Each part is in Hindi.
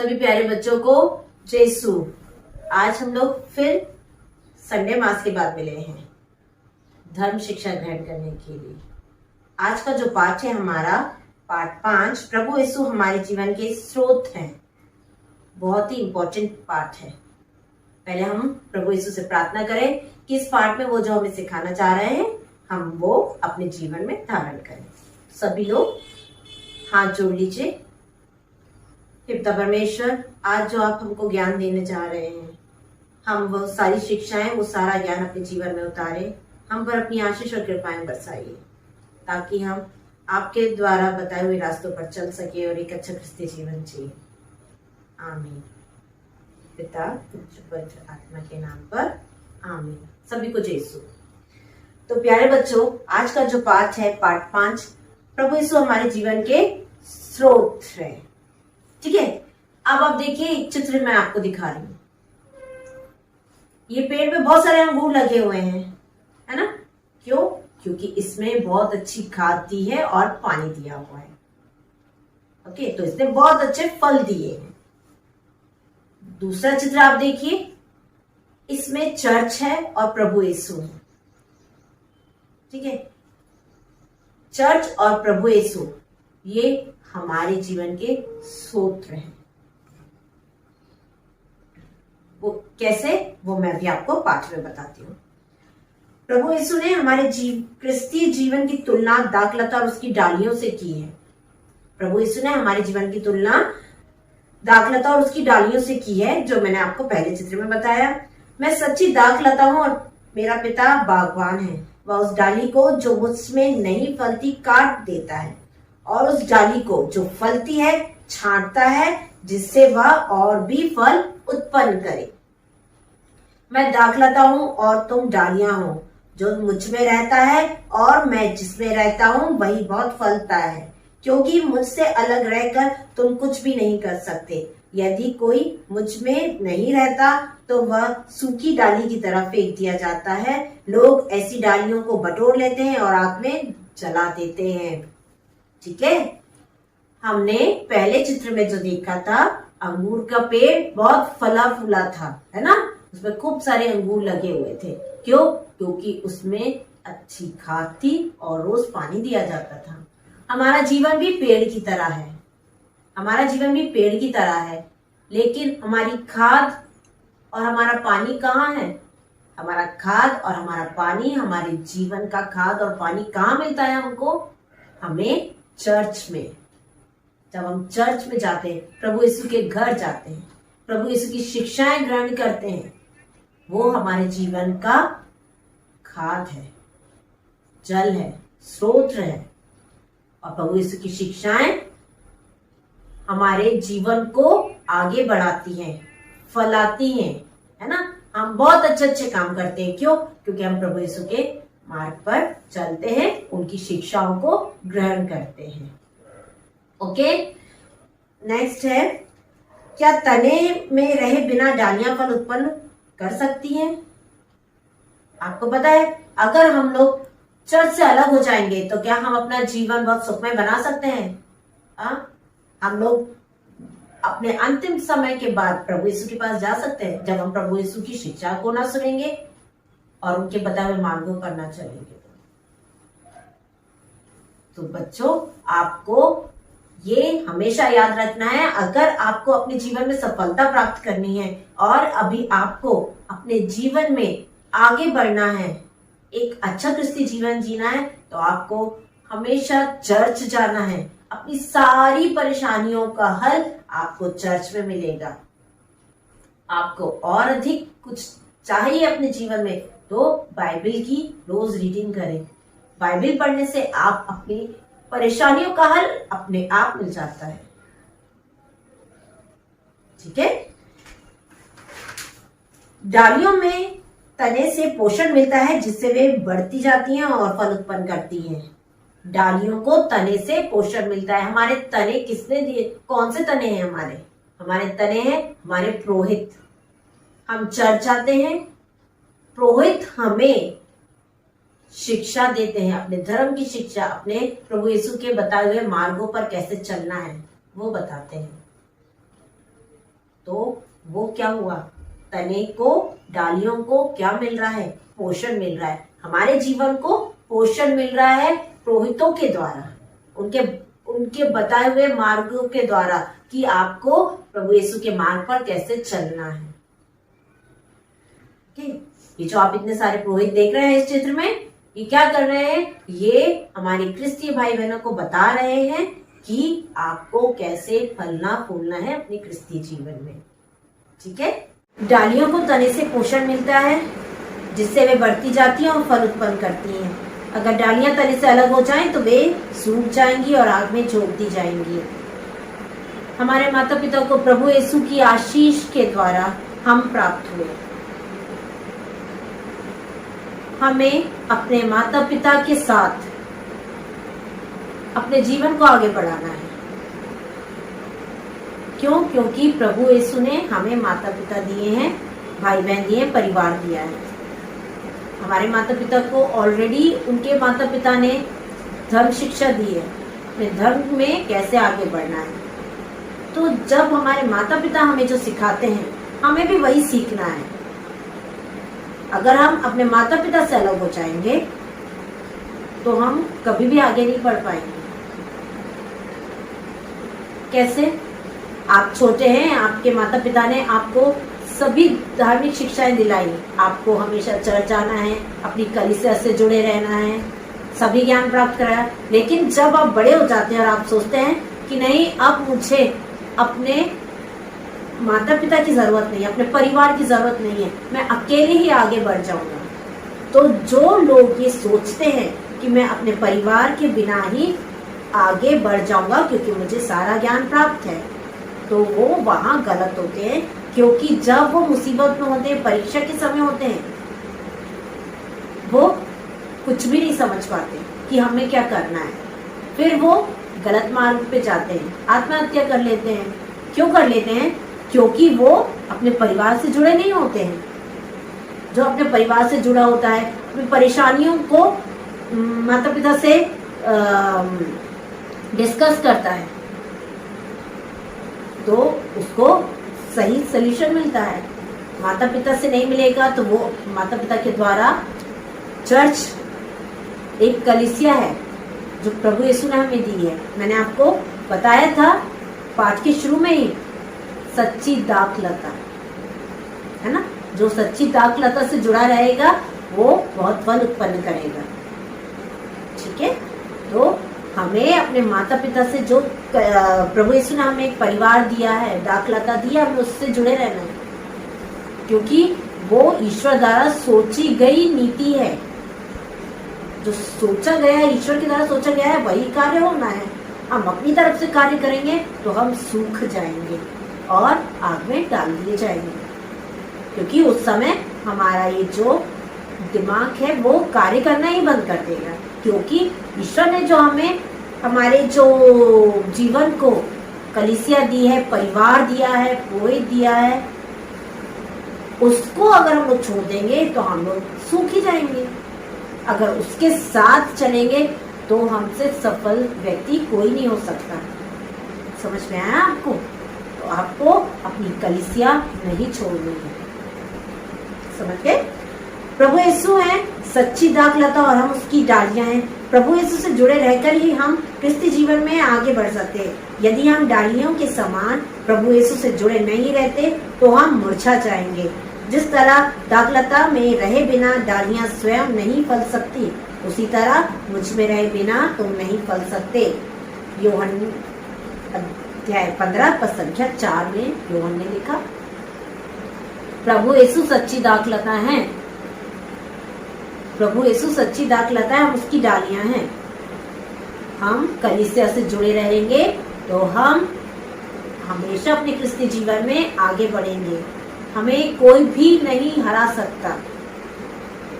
सभी प्यारे बच्चों को जय यीशु। आज हम लोग फिर संडे मास के बाद मिले हैं धर्म शिक्षा ग्रहण करने के लिए। आज का जो पाठ है हमारा पाठ 5, प्रभु यीशु हमारे जीवन के स्रोत हैं। बहुत ही इंपॉर्टेंट पाठ है। पहले हम प्रभु यीशु से प्रार्थना करें कि इस पाठ में वो जो हमें सिखाना चाह रहे हैं हम वो अपने जीवन में धारण करें। सभी लोग हाथ जोड़ लीजिए। पिता परमेश्वर, आज जो आप हमको ज्ञान देने जा रहे हैं, हम वो सारी शिक्षाएं, वो सारा ज्ञान अपने जीवन में उतारे। हम पर अपनी आशीष और कृपाएं बरसाइए ताकि हम आपके द्वारा बताए हुए रास्तों पर चल सके और एक अच्छा क्रिस्तीय जीवन जिए। आमीन। पिता पवित्र आत्मा के नाम पर आमीन। सभी को जय यीशु। तो प्यारे बच्चों, आज का जो पाठ है पाठ 5, प्रभु यीशु हमारे जीवन के स्रोत है। ठीक है, अब आप देखिए एक चित्र मैं आपको दिखा रही हूँ। ये पेड़ पे बहुत सारे अंगूर लगे हुए हैं, है ना? क्यों? क्योंकि इसमें बहुत अच्छी खाद दी है और पानी दिया हुआ है। ओके, तो इसने बहुत अच्छे फल दिए हैं। दूसरा चित्र आप देखिए, इसमें चर्च है और प्रभु यीशु है। ठीक है, चर्च और प्रभु यीशु ये हमारे जीवन के स्रोत हैं। वो कैसे, वो मैं भी आपको पाठ में बताती हूँ। प्रभु यीशु ने हमारे क्रिस्तीय जीवन की तुलना दाखलता और उसकी डालियों से की है। प्रभु यीशु ने हमारे जीवन की तुलना दाखलता और उसकी डालियों से की है, जो मैंने आपको पहले चित्र में बताया। मैं सच्ची दाखलता हूँ और मेरा पिता बागवान है। वह उस डाली को जो मुझमें नहीं फलती काट देता है और उस डाली को जो फलती है छांटता है, जिससे वह और भी फल उत्पन्न करे। मैं दाखलता हूँ और तुम डालियां हो। जो मुझ में रहता है और मैं जिसमें रहता हूँ वही बहुत फलता है, क्योंकि मुझसे अलग रहकर तुम कुछ भी नहीं कर सकते। यदि कोई मुझ में नहीं रहता तो वह सूखी डाली की तरह फेंक दिया जाता है। लोग ऐसी डालियों को बटोर लेते हैं और आग में जला देते हैं। ठीक है, हमने पहले चित्र में जो देखा था, अंगूर का पेड़ बहुत फला फूला था, है ना? उसमें खूब सारे अंगूर लगे हुए थे। क्यों? क्योंकि उसमें अच्छी खाद थी और रोज पानी दिया जाता था। हमारा जीवन भी पेड़ की तरह है। हमारा जीवन भी पेड़ की तरह है, लेकिन हमारी खाद और हमारा पानी कहाँ है? हमारा खाद और हमारा पानी, हमारे जीवन का खाद और पानी कहाँ मिलता है हमको? हमें चर्च में। जब हम चर्च में जाते हैं, प्रभु यीशु के घर जाते हैं, प्रभु यीशु की शिक्षाएं ग्रहण करते हैं, वो हमारे जीवन का खाद है, जल है, स्रोत है। और प्रभु यीशु की शिक्षाएं हमारे जीवन को आगे बढ़ाती हैं, फलाती हैं, है ना? हम बहुत अच्छे अच्छे काम करते हैं। क्यों? क्योंकि हम प्रभु यीशु के मार्ग पर चलते हैं, उनकी शिक्षाओं को ग्रहण करते हैं। ओके, नेक्स्ट है, क्या तने में रहे बिना डालियां फल उत्पन्न कर सकती हैं? आपको पता है, अगर हम लोग चर्च से अलग हो जाएंगे तो क्या हम अपना जीवन बहुत सुखमय बना सकते हैं? हम लोग अपने अंतिम समय के बाद प्रभु यीशु के पास जा सकते हैं जब हम प्रभु यीशु की शिक्षा को ना सुनेंगे और उनके बताए हुए मार्गों पर ना चलेंगे। तो बच्चों, आपको ये हमेशा याद रखना है, अगर आपको अपने जीवन में सफलता प्राप्त करनी है और अभी आपको अपने जीवन में आगे बढ़ना है, एक अच्छा क्रिस्तीय जीवन जीना है, तो आपको हमेशा चर्च जाना है। अपनी सारी परेशानियों का हल आपको चर्च में मिलेगा। आपको और अधिक कुछ चाहिए अपने जीवन में तो बाइबल की रोज रीडिंग करें। बाइबल पढ़ने से आप अपनी परेशानियों का हल अपने आप मिल जाता है। ठीक है, डालियों में तने से पोषण मिलता है, जिससे वे बढ़ती जाती हैं और फल उत्पन्न करती हैं। डालियों को तने से पोषण मिलता है। हमारे तने किसने दिए? कौन से तने हैं हमारे? हमारे तने हैं हमारे पुरोहित। हम चर्च जाते हैं, पुरोहित हमें शिक्षा देते हैं, अपने धर्म की शिक्षा, अपने प्रभु यीशु के बताए हुए मार्गों पर कैसे चलना है वो बताते हैं। तो वो क्या हुआ, तने को, डालियों को क्या मिल रहा है, पोषण मिल रहा है। हमारे जीवन को पोषण मिल रहा है पुरोहितों के द्वारा, उनके उनके बताए हुए मार्गों के द्वारा कि आपको प्रभु यीशु के मार्ग पर कैसे चलना है। ये जो आप इतने सारे पुरोहित देख रहे हैं इस चित्र में, ये क्या कर रहे हैं, ये हमारे क्रिस्तीय भाई बहनों को बता रहे हैं कि आपको कैसे फलना फूलना है अपने क्रिस्तीय जीवन में। ठीक है, डालियों को तने से पोषण मिलता है जिससे वे बढ़ती जाती हैं और फल उत्पन्न करती हैं। अगर डालियां तने से अलग हो जाएं तो वे सूख जाएंगी और आग में झोंक दी जाएंगी। हमारे माता पिता को प्रभु यीशु की आशीष के द्वारा हम प्राप्त हुए। हमें अपने माता पिता के साथ अपने जीवन को आगे बढ़ाना है। क्यों? क्योंकि प्रभु यीशु ने हमें माता पिता दिए हैं, भाई बहन दिए हैं, परिवार दिया है। हमारे माता पिता को ऑलरेडी उनके माता पिता ने धर्म शिक्षा दी है, अपने धर्म में कैसे आगे बढ़ना है। तो जब हमारे माता पिता हमें जो सिखाते हैं, हमें भी वही सीखना है। अगर हम अपने माता पिता से अलग हो जाएंगे तो हम कभी भी आगे नहीं बढ़ पाएंगे। कैसे? आप छोटे हैं, आपके माता पिता ने आपको सभी धार्मिक शिक्षाएं दिलाई, आपको हमेशा चर्च जाना है, अपनी कलीसिया से जुड़े रहना है, सभी ज्ञान प्राप्त कराया। लेकिन जब आप बड़े हो जाते हैं और आप सोचते हैं कि नहीं, अब मुझे अपने माता पिता की जरूरत नहीं है, अपने परिवार की जरूरत नहीं है, मैं अकेले ही आगे बढ़ जाऊंगा। तो जो लोग ये सोचते हैं कि मैं अपने परिवार के बिना ही आगे बढ़ जाऊंगा क्योंकि मुझे सारा ज्ञान प्राप्त है, तो वो वहां गलत होते हैं। क्योंकि जब वो मुसीबत में होते हैं, परीक्षा के समय होते हैं, वो कुछ भी नहीं समझ पाते कि हमें क्या करना है। फिर वो गलत मार्ग पे जाते हैं, आत्महत्या कर लेते हैं। क्यों कर लेते हैं? क्योंकि वो अपने परिवार से जुड़े नहीं होते हैं। जो अपने परिवार से जुड़ा होता है, अपनी परेशानियों को माता पिता से डिस्कस करता है, तो उसको सही सलूशन मिलता है। माता पिता से नहीं मिलेगा तो वो माता पिता के द्वारा चर्च एक कलीसिया है जो प्रभु यीशु ने हमें दी है। मैंने आपको बताया था पाठ के शुरू में ही, सच्ची दाखलता है ना, जो सच्ची दाखलता से जुड़ा रहेगा वो बहुत फल उत्पन्न करेगा। ठीक है, तो हमें अपने माता पिता से, जो प्रभु यीशु ने हमें एक परिवार दिया है, दाखलता दिया, हमें उससे जुड़े रहना है। क्योंकि वो ईश्वर द्वारा सोची गई नीति है। जो सोचा गया है, ईश्वर के द्वारा सोचा गया है, वही कार्य होना है। हम अपनी तरफ से कार्य करेंगे तो हम सूख जाएंगे और आग में डाल दिए जाएंगे। क्योंकि उस समय हमारा ये जो दिमाग है वो कार्य करना ही बंद कर देगा। क्योंकि ईश्वर ने जो हमें हमारे जो जीवन को कलीसिया दी है, परिवार दिया है, पुरोहित दिया है, उसको अगर हम लोग छोड़ देंगे तो हम लोग सूख ही जाएंगे। अगर उसके साथ चलेंगे तो हमसे सफल व्यक्ति कोई नहीं हो सकता। समझ में आया आपको? तो आपको अपनी कलीसिया नहीं छोड़नी है। समझ गए? प्रभु यीशु है सच्ची दाखलता और हम उसकी डालियां हैं। प्रभु यीशु से जुड़े रहकर ही हम क्रिस्ती जीवन में आगे बढ़ सकते हैं। यदि हम डालियों के समान प्रभु यीशु से जुड़े नहीं रहते तो हम मुरझा जाएंगे। जिस तरह दाखलता में रहे बिना डालियां स्वयं नहीं फल सकती, उसी तरह मुझ में रहे बिना तुम नहीं फल सकते। यूहन्ना अध्याय 15 पद संख्या 4 में यूहन्ना ने लिखा। प्रभु यीशु सच्ची दाखलता है। प्रभु यीशु सच्ची दाखलता है, हम उसकी डालियां हैं। हम कलीसिया से जुड़े रहेंगे तो हम हमेशा अपने क्रिस्ती जीवन में आगे बढ़ेंगे। हमें कोई भी नहीं हरा सकता,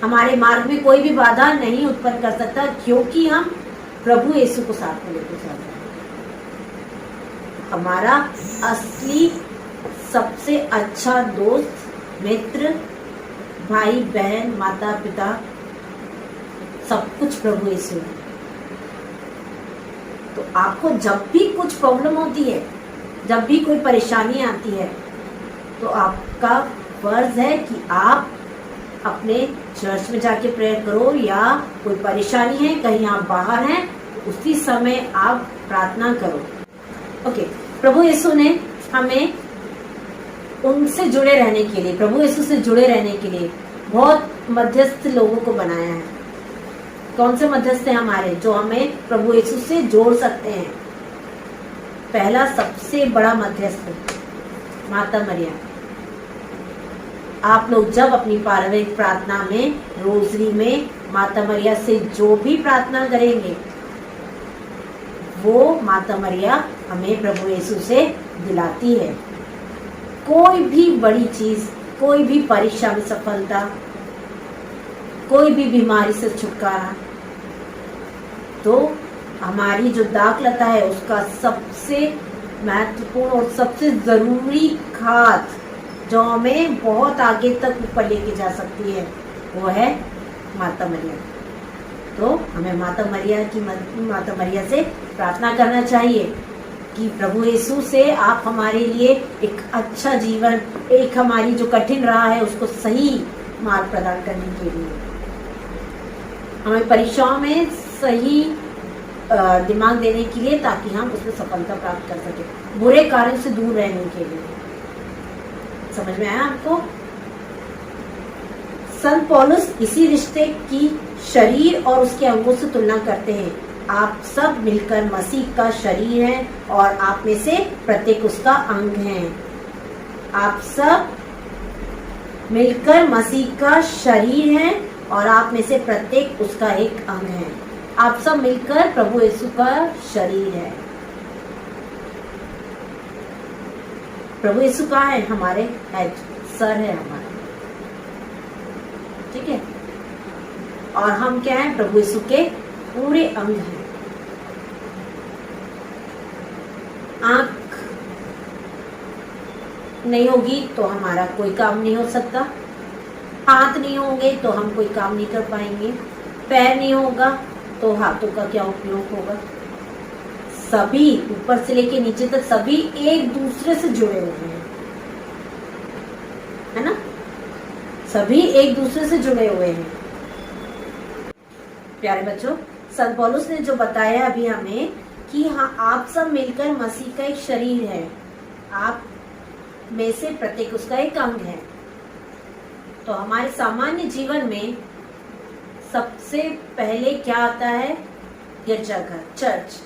हमारे मार्ग में कोई भी बाधा नहीं उत्पन्न कर सकता, क्योंकि हम प्रभु यीशु को साथ में लेकर चल रहे हैं। हमारा असली सबसे अच्छा दोस्त, मित्र, भाई बहन, माता पिता, सब कुछ प्रभु यीशु है। तो आपको जब भी कुछ प्रॉब्लम होती है, जब भी कोई परेशानी आती है, तो आपका फर्ज है कि आप अपने चर्च में जाके प्रेयर करो, या कोई परेशानी है, कहीं आप बाहर हैं, उसी समय आप प्रार्थना करो। ओके, प्रभु यीशु ने हमें उनसे जुड़े रहने के लिए, प्रभु यीशु से जुड़े रहने के लिए बहुत मध्यस्थ लोगों को बनाया है। कौन से मध्यस्थ हैं हमारे, जो हमें प्रभु यीशु से जोड़ सकते हैं? पहला सबसे बड़ा मध्यस्थ माता मरिया। आप लोग जब अपनी पारिवारिक प्रार्थना में, रोजरी में माता मरिया से जो भी प्रार्थना करेंगे, वो माता मरिया हमें प्रभु यीशु से दिलाती है। कोई भी बड़ी चीज, कोई भी परीक्षा में सफलता, कोई भी बीमारी से छुटकारा, तो हमारी जो दाखलता है उसका सबसे महत्वपूर्ण और सबसे जरूरी खाद, जो हमें बहुत आगे तक ऊपर लेके जा सकती है, वो है माता मरिया। तो हमें माता मरिया से प्रार्थना करना चाहिए कि प्रभु यीशु से आप हमारे लिए एक अच्छा जीवन, एक हमारी जो कठिन राह है उसको सही मार्ग प्रदान करने के लिए, हमें परीक्षाओं में सही दिमाग देने के लिए, ताकि हम उसमें सफलता प्राप्त कर सके, बुरे कार्यों से दूर रहने के लिए। समझ में आया आपको? संत पौलुस इसी रिश्ते की शरीर और उसके अंगों से तुलना करते हैं। आप सब मिलकर मसीह का शरीर हैं और आप में से प्रत्येक उसका अंग है। आप सब मिलकर मसीह का शरीर हैं और आप में से प्रत्येक उसका एक अंग है। आप सब मिलकर प्रभु यीशु का शरीर है। प्रभु यीशु कहाँ है? हमारे हेड, सर है हमारे, ठीक है। और हम क्या हैं? प्रभु यीशु के पूरे अंग हैं। आंख नहीं होगी तो हमारा कोई काम नहीं हो सकता, हाथ नहीं होंगे तो हम कोई काम नहीं कर पाएंगे, पैर नहीं होगा तो हाथों का क्या उपयोग होगा। सभी ऊपर से लेके नीचे तक सभी एक दूसरे से जुड़े हुए हैं, है ना? सभी एक दूसरे से जुड़े हुए हैं। प्यारे बच्चों, संत पौलुस ने जो बताया अभी हमें कि हाँ, आप सब मिलकर मसीह का एक शरीर है, आप में से प्रत्येक उसका एक अंग है। तो हमारे सामान्य जीवन में सबसे पहले क्या आता है? गिरजाघर, चर्च,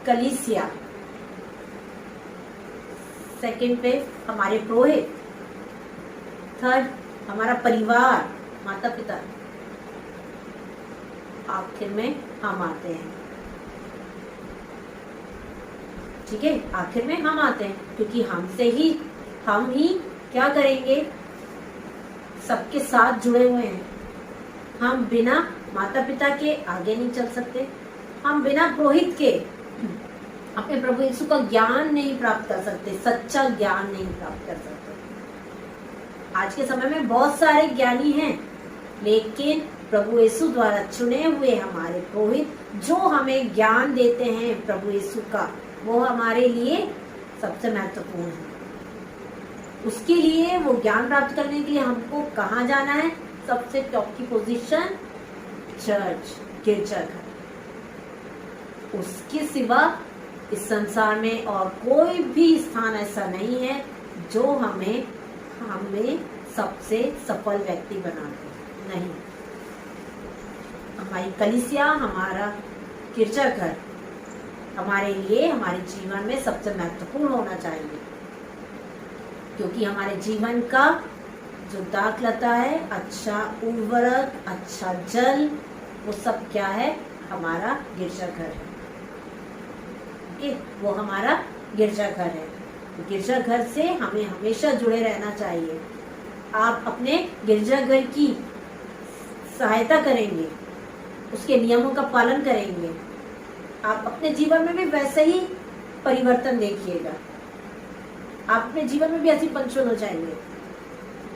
कलीसिया। सेकंड पे हमारे पुरोहित, थर्ड हमारा परिवार, माता पिता, आखिर में हम आते हैं। ठीक है, आखिर में हम आते हैं, क्योंकि हम ही क्या करेंगे? सबके साथ जुड़े हुए हैं। हम बिना माता पिता के आगे नहीं चल सकते, हम बिना पुरोहित के अपने प्रभु यीशु का ज्ञान नहीं प्राप्त कर सकते, सच्चा ज्ञान नहीं प्राप्त कर सकते। आज के समय में बहुत सारे ज्ञानी हैं, लेकिन प्रभु यीशु द्वारा चुने हुए हमारे पुरोहित जो हमें ज्ञान देते हैं प्रभु यीशु का, वो हमारे लिए सबसे महत्वपूर्ण है। उसके लिए, वो ज्ञान प्राप्त करने के लिए हमको कहाँ जाना है? सबसे टॉप की पोजीशन चर्च, गिरजाघर। उसके सिवा इस संसार में और कोई भी स्थान ऐसा नहीं है जो हमें सबसे सफल व्यक्ति बनाते। नहीं, हमारी कलीसिया, हमारा गिरजाघर हमारे लिए, हमारे जीवन में सबसे महत्वपूर्ण होना चाहिए, क्योंकि हमारे जीवन का जो दाखलता है, अच्छा उर्वरक, अच्छा जल, वो सब क्या है? हमारा गिरजाघर है। वो हमारा गिरजाघर है। गिरजाघर से हमें हमेशा जुड़े रहना चाहिए। आप अपने गिरजाघर की सहायता करेंगे, उसके नियमों का पालन करेंगे, आप अपने जीवन में भी वैसे ही परिवर्तन देखिएगा। आप अपने जीवन में भी ऐसे पंचुअल हो जाएंगे।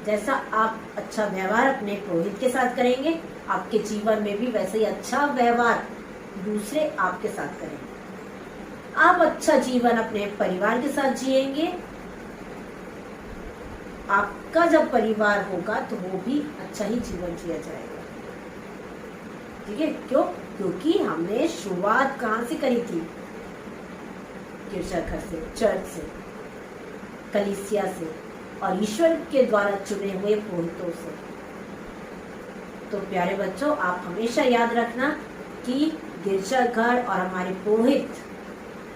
जैसा आप अच्छा व्यवहार अपने पुरोहित के साथ करेंगे, आपके जीवन में भी वैसे ही अच्छा व्यवहार दूसरे आपके साथ करेंगे। आप अच्छा जीवन अपने परिवार के साथ जिएंगे। आपका जब परिवार होगा तो वो भी अच्छा ही जीवन जिया जाएगा। ठीक है, क्यों? क्योंकि हमने शुरुआत कहां से करी थी? गिरजाघर से, चर्च से, कलीसिया से और ईश्वर के द्वारा चुने हुए पुरोहितों से। तो प्यारे बच्चों, आप हमेशा याद रखना कि गिरजाघर और हमारे पुरोहित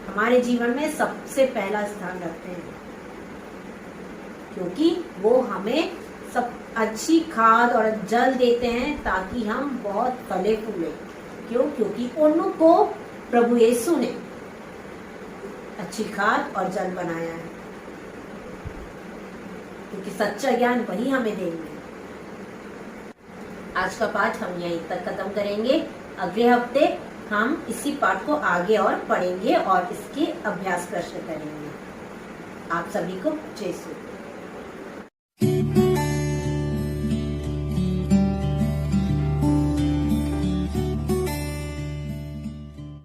हमारे जीवन में सबसे पहला स्थान रखते हैं, क्योंकि वो हमें सब अच्छी खाद और जल देते हैं ताकि हम बहुत फले फूले। क्यों? क्योंकि उनको प्रभु यीशु ने अच्छी खाद और जल बनाया है, क्योंकि सच्चा ज्ञान वही हमें देंगे। आज का पाठ हम यहीं तक खत्म करेंगे। अगले हफ्ते हम इसी पाठ को आगे और पढ़ेंगे और इसके अभ्यास प्रश्न करेंगे। आप सभी को जय श्री कृष्ण।